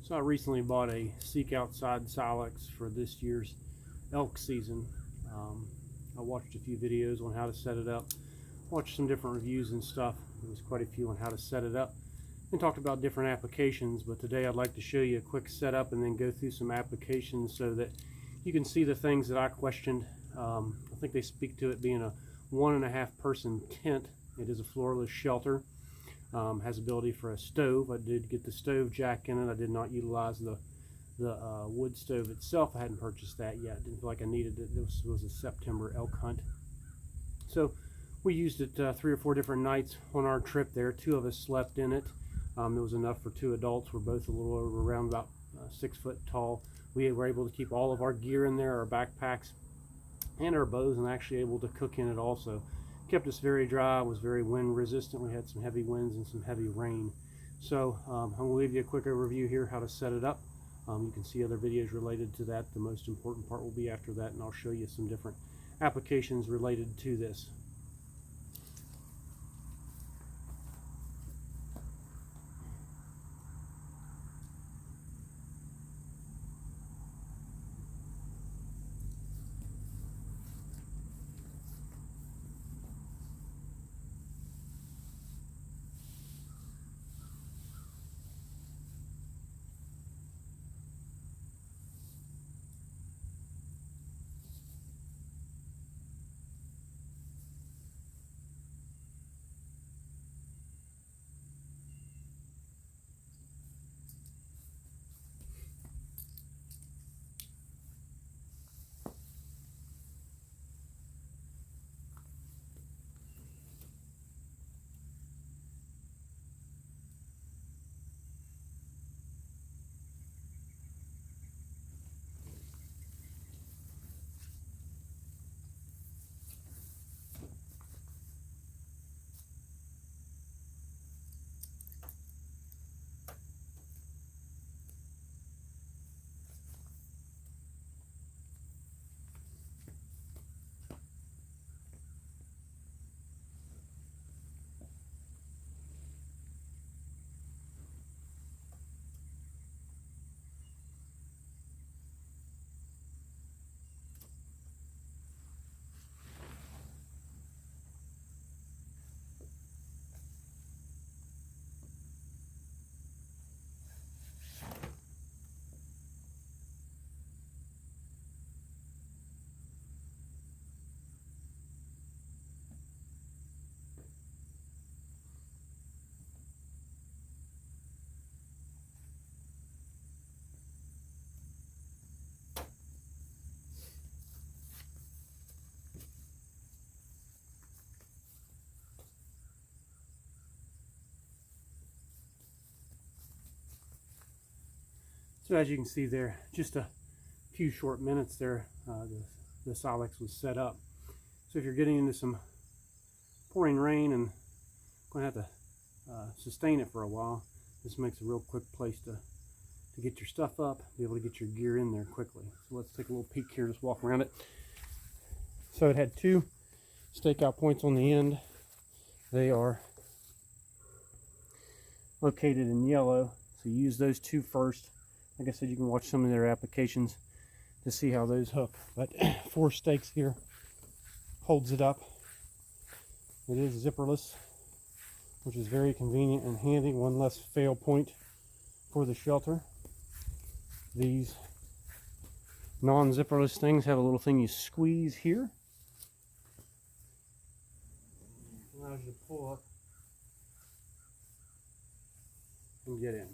So I recently bought a Seek Outside Silex for this year's elk season. I watched a few videos on how to set it up, watched some different reviews and stuff. There was quite a few on how to set it up, and talked about different applications. But today I'd like to show you a quick setup and then go through some applications so that you can see the things that I questioned. I think they speak to it being a 1.5 person tent. It is a floorless shelter. Has ability for a stove. I did get the stove jack in it. I did not utilize the wood stove itself. I hadn't purchased that yet. Didn't feel like I needed it. This was a September elk hunt. So we used it 3 or 4 different nights on our trip there. 2 of us slept in it. There was enough for 2 adults. We're both a little over around about 6 foot tall. We were able to keep all of our gear in there, our backpacks and our bows, and actually able to cook in it also. Kept us very dry, was very wind resistant. We had some heavy winds and some heavy rain. So I'm going to leave you a quick overview here how to set it up. You can see other videos related to that. The most important part will be after that, and I'll show you some different applications related to this. So as you can see there, just a few short minutes there, the Silex was set up. So if you're getting into some pouring rain and going to have to sustain it for a while, this makes a real quick place to get your stuff up, be able to get your gear in there quickly. So let's take a little peek here, just walk around it. So it had 2 stakeout points on the end. They are located in yellow, so use those 2 first. Like I said, you can watch some of their applications to see how those hook. But 4 stakes here holds it up. It is zipperless, which is very convenient and handy. One less fail point for the shelter. These non-zipperless things have a little thing you squeeze here. Allows you to pull up and get in.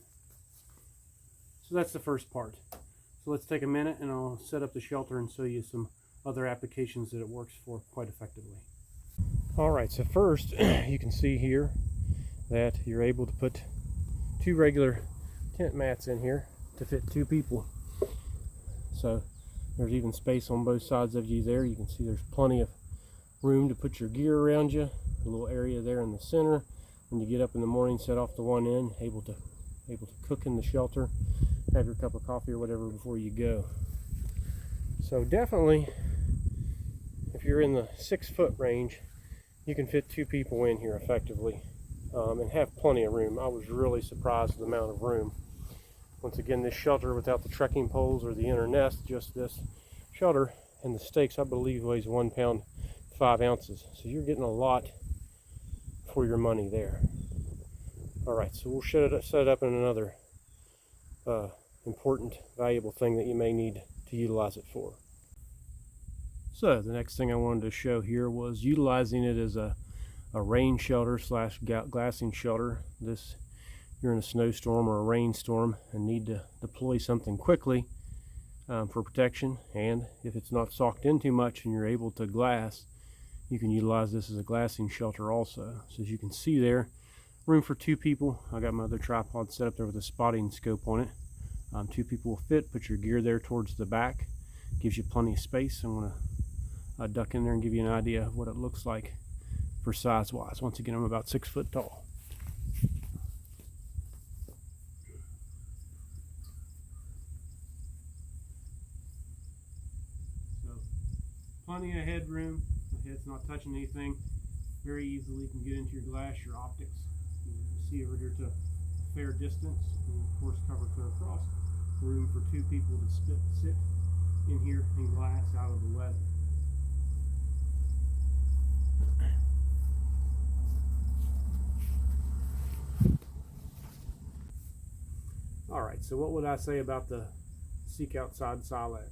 So that's the first part. So let's take a minute and I'll set up the shelter and show you some other applications that it works for quite effectively. Alright, so first you can see here that you're able to put 2 regular tent mats in here to fit 2 people. So there's even space on both sides of you there. You can see there's plenty of room to put your gear around you. A little area there in the center. When you get up in the morning, set off to one end, able to cook in the shelter, have your cup of coffee or whatever before you go. So definitely, if you're in the 6 foot range, you can fit 2 people in here effectively and have plenty of room. I was really surprised at the amount of room. Once again, this shelter without the trekking poles or the inner nest, just this shelter and the stakes, I believe weighs 1 pound 5 ounces. So you're getting a lot for your money there. All right, so we'll set it up in another important, valuable thing that you may need to utilize it for. So the next thing I wanted to show here was utilizing it as a rain shelter slash glassing shelter. You're in a snowstorm or a rainstorm and need to deploy something quickly for protection, and if it's not socked in too much and you're able to glass, you can utilize this as a glassing shelter also. So as you can see there, room for 2 people. I got my other tripod set up there with a spotting scope on it. 2 people will fit. Put your gear there towards the back. Gives you plenty of space. I'm going to duck in there and give you an idea of what it looks like for size wise. Once again, I'm about 6 foot tall. So plenty of headroom. The head's not touching anything. Very easily you can get into your glass, your optics. You can see over here to a fair distance, and of course cover clear across. Room for 2 people to sit in here and glass out of the weather. Alright, so what would I say about the Seek Outside Silex?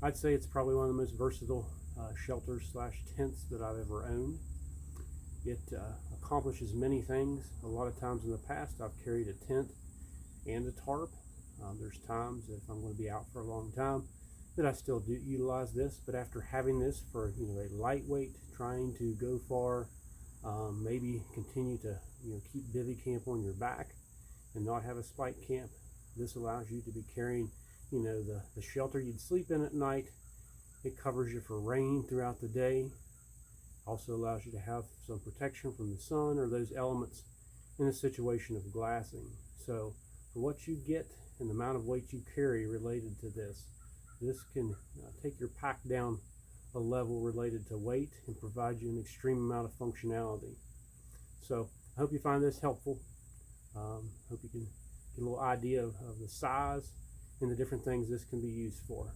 I'd say it's probably one of the most versatile shelters slash tents that I've ever owned. It accomplishes many things. A lot of times in the past I've carried a tent and a tarp. There's times if I'm going to be out for a long time that I still do utilize this, but after having this for a lightweight, trying to go far, maybe continue to keep bivy camp on your back and not have a spike camp, this allows you to be carrying the shelter you'd sleep in at night. It covers you for rain throughout the day. Also allows you to have some protection from the sun or those elements in a situation of glassing. So for what you get and the amount of weight you carry related to this can take your pack down a level related to weight and provide you an extreme amount of functionality. So I hope you find this helpful. Hope you can get a little idea of the size and the different things this can be used for.